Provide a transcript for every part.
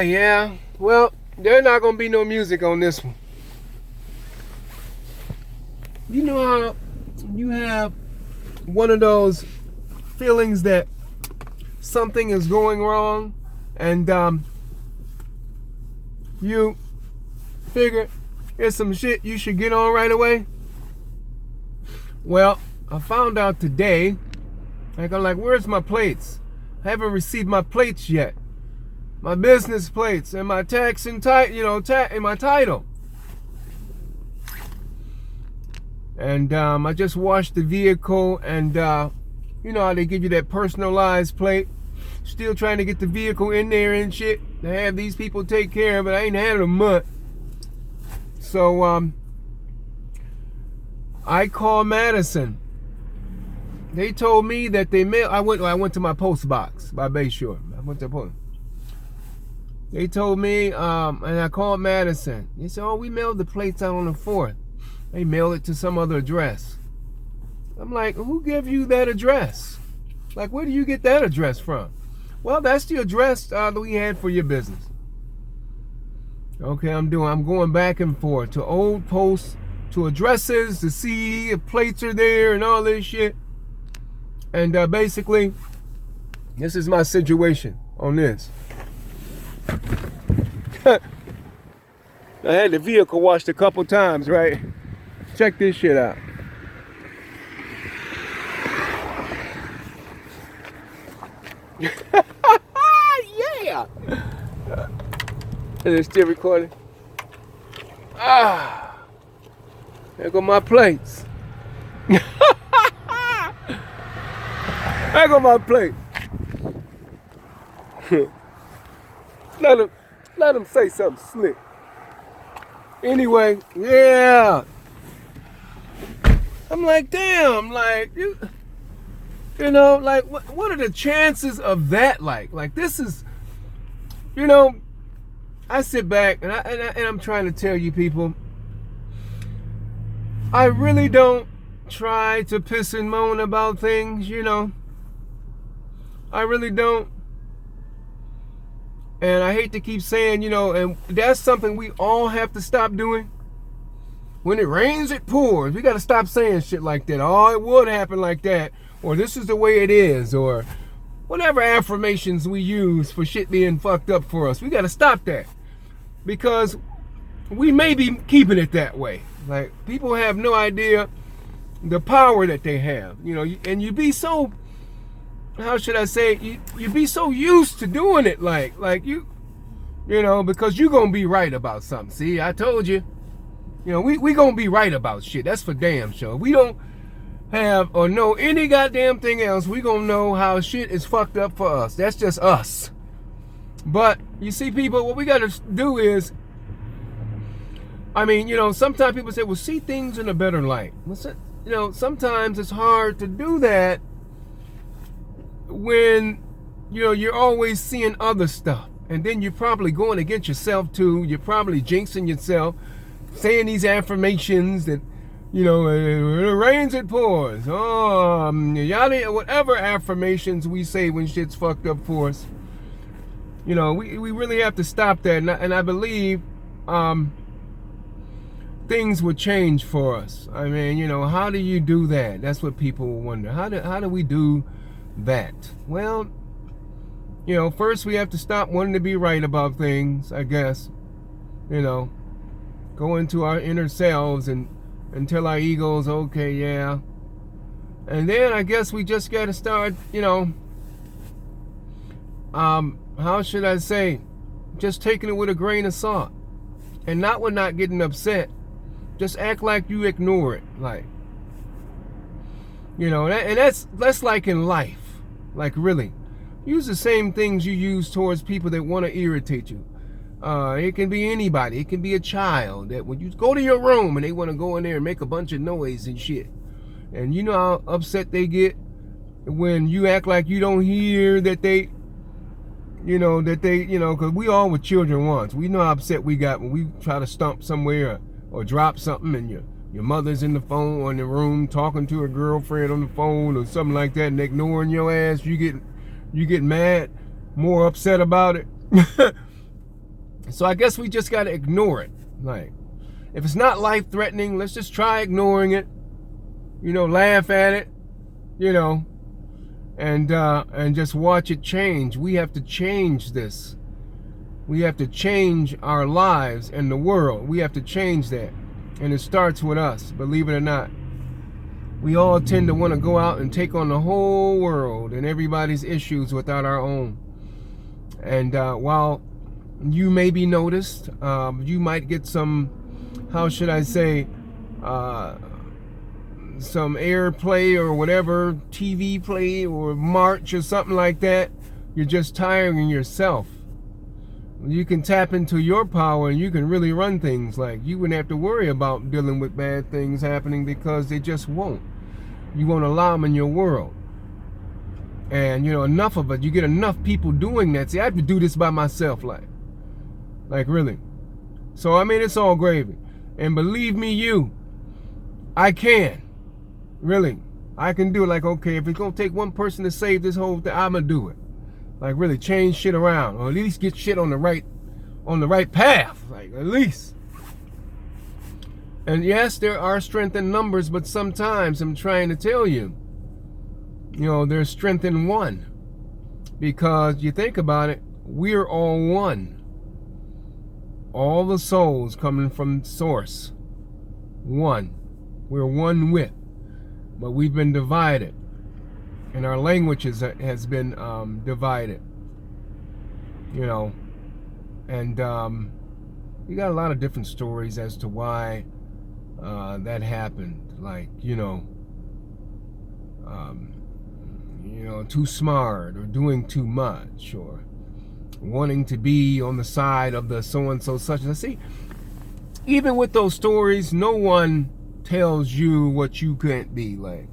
Yeah. Well, there's not gonna be no music on this one. You know how you have one of those feelings that something is going wrong, and you figure it's some shit you should get on right away? Well, I found out today. Like, I'm like, where's my plates? I haven't received my plates yet. My business plates and my tax and and my title. And I just washed the vehicle, and you know how they give you that personalized plate. Still trying to get the vehicle in there and shit. To have these people take care of it. I ain't had it a month. So I called Madison. They told me that they mailed. I went to my post box by Bayshore. I went to the post. They told me, and I called Madison. They said, "Oh, we mailed the plates out on the 4th. They mailed it to some other address." I'm like, "Who gave you that address? Like, where do you get that address from?" "Well, that's the address that we had for your business." Okay, I'm going back and forth to old posts, to addresses to see if plates are there and all this shit. And basically, this is my situation on this. I had the vehicle washed a couple times, right? Check this shit out. Yeah! Is it still recording? There go my plates. There go my plate. Let him say something slick. Anyway, yeah. I'm like, damn, like, you know, like, what are the chances of that? Like this is, you know, I sit back and I'm trying to tell you people, I really don't try to piss and moan about things, you know. I really don't. And I hate to keep saying, you know, and that's something we all have to stop doing. When it rains, it pours. We got to stop saying shit like that. Oh, it would happen like that. Or this is the way it is. Or whatever affirmations we use for shit being fucked up for us. We got to stop that. Because we may be keeping it that way. Like, people have no idea the power that they have. You know, and you be so, how should I say, you be so used to doing it like you know, because you gonna be right about something. See, I told you. You know, we gonna be right about shit. That's for damn sure. We don't have or know any goddamn thing else. We gonna know how shit is fucked up for us. That's just us. But, you see, people, what we gotta do is, I mean, you know, sometimes people say, well, see things in a better light. You know, sometimes it's hard to do that when, you know, you're always seeing other stuff. And then you're probably going against yourself too. You're probably jinxing yourself, saying these affirmations that, you know, when it rains, it pours. Oh, yada, whatever affirmations we say when shit's fucked up for us. You know, we really have to stop that. And I believe things would change for us. I mean, you know, how do you do that? That's what people wonder. How do we do that? Well, you know, first we have to stop wanting to be right about things, I guess. You know, go into our inner selves and tell our egos, okay, yeah. And then I guess we just got to start, you know, how should I say, just taking it with a grain of salt. And we're not getting upset. Just act like you ignore it. Like, you know, and that's like in life. Like, really. Use the same things you use towards people that want to irritate you. It can be anybody. It can be a child that when you go to your room and they want to go in there and make a bunch of noise and shit. And you know how upset they get when you act like you don't hear that they, you know, because we all were children once. We know how upset we got when we try to stomp somewhere or drop something and your mother's in the phone or in the room talking to her girlfriend on the phone or something like that and ignoring your ass. You get mad, more upset about it. So I guess we just got to ignore it. Like, if it's not life-threatening, let's just try ignoring it. Laugh at it, and just watch it change. We have to change this. We have to change our lives and the world. We have to change that. And it starts with us, believe it or not. We all tend to want to go out and take on the whole world and everybody's issues without our own. And while you may be noticed, you might get some, how should I say, some airplay or whatever, TV play or march or something like that. You're just tiring yourself. You can tap into your power and you can really run things. Like, you wouldn't have to worry about dealing with bad things happening because they just won't. You won't allow them in your world. And enough of it. You get enough people doing that. See, I have to do this by myself, like really. So I mean, it's all gravy. And believe me, I can. Really, I can do it. Like, okay, if it's gonna take one person to save this whole thing, I'ma do it. Like, really change shit around, or at least get shit on the right path. Like, at least. And yes, there are strength in numbers, but sometimes I'm trying to tell you, there's strength in one. Because you think about it, we're all one. All the souls coming from source. One. We're one with. But we've been divided. And our languages has been divided. And you got a lot of different stories as to why that happened. Like, too smart, or doing too much, or wanting to be on the side of the so-and-so such. And see, even with those stories, no one tells you what you can't be. Like,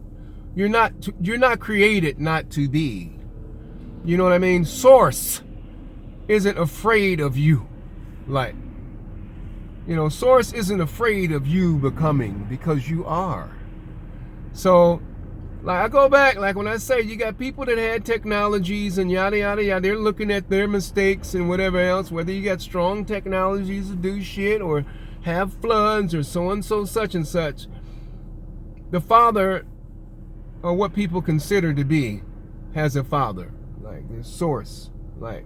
you're not created not to be. You know what I mean? Source isn't afraid of you. Like, Source isn't afraid of you becoming, because you are. So, like, I go back, like when I say you got people that had technologies and yada, yada, yada, they're looking at their mistakes and whatever else, whether you got strong technologies to do shit or have floods or so-and-so such and such. The father, or what people consider to be, has a father. Like, there's source. Like,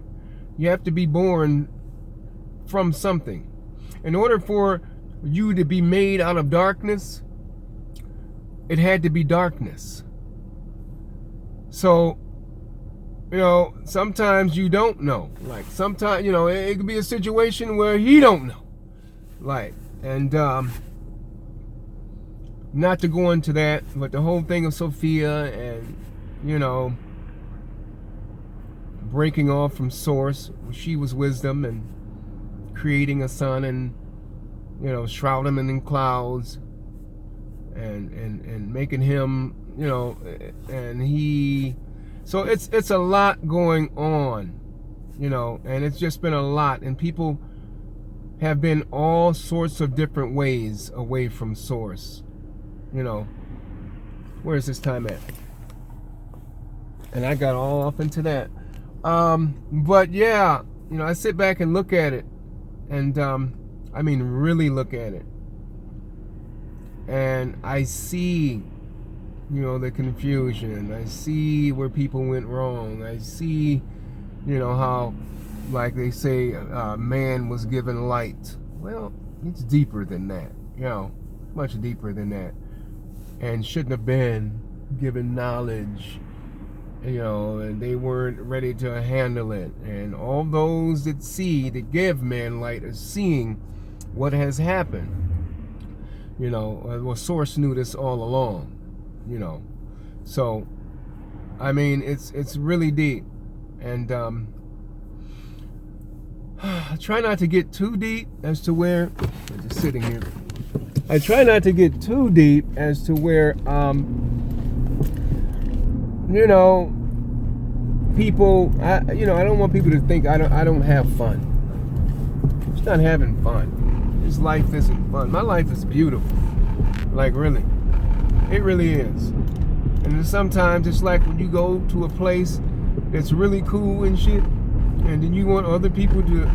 you have to be born from something. In order for you to be made out of darkness, it had to be darkness. So, sometimes you don't know. Like, sometimes, it could be a situation where he don't know. Like, and not to go into that, but the whole thing of Sophia and, breaking off from source, she was wisdom, and creating a son and, shroud him in clouds and making him, and he, so it's a lot going on, and it's just been a lot, and people have been all sorts of different ways away from source. Where's this time at? And I got all off into that. But yeah, I sit back and look at it, and I mean really look at it, and I see, the confusion. I see where people went wrong. I see, how, like they say, man was given light. Well, it's deeper than that, much deeper than that, and shouldn't have been given knowledge, and they weren't ready to handle it. And all those that give man light are seeing what has happened. Well, source knew this all along, so I mean, it's really deep. And I try not to get too deep as to where, I'm just sitting here, I try not to get too deep as to where people, I don't want people to think I don't have fun. It's not having fun. This life isn't fun. My life is beautiful. Like, really. It really is. And sometimes it's like when you go to a place that's really cool and shit, and then you want other people to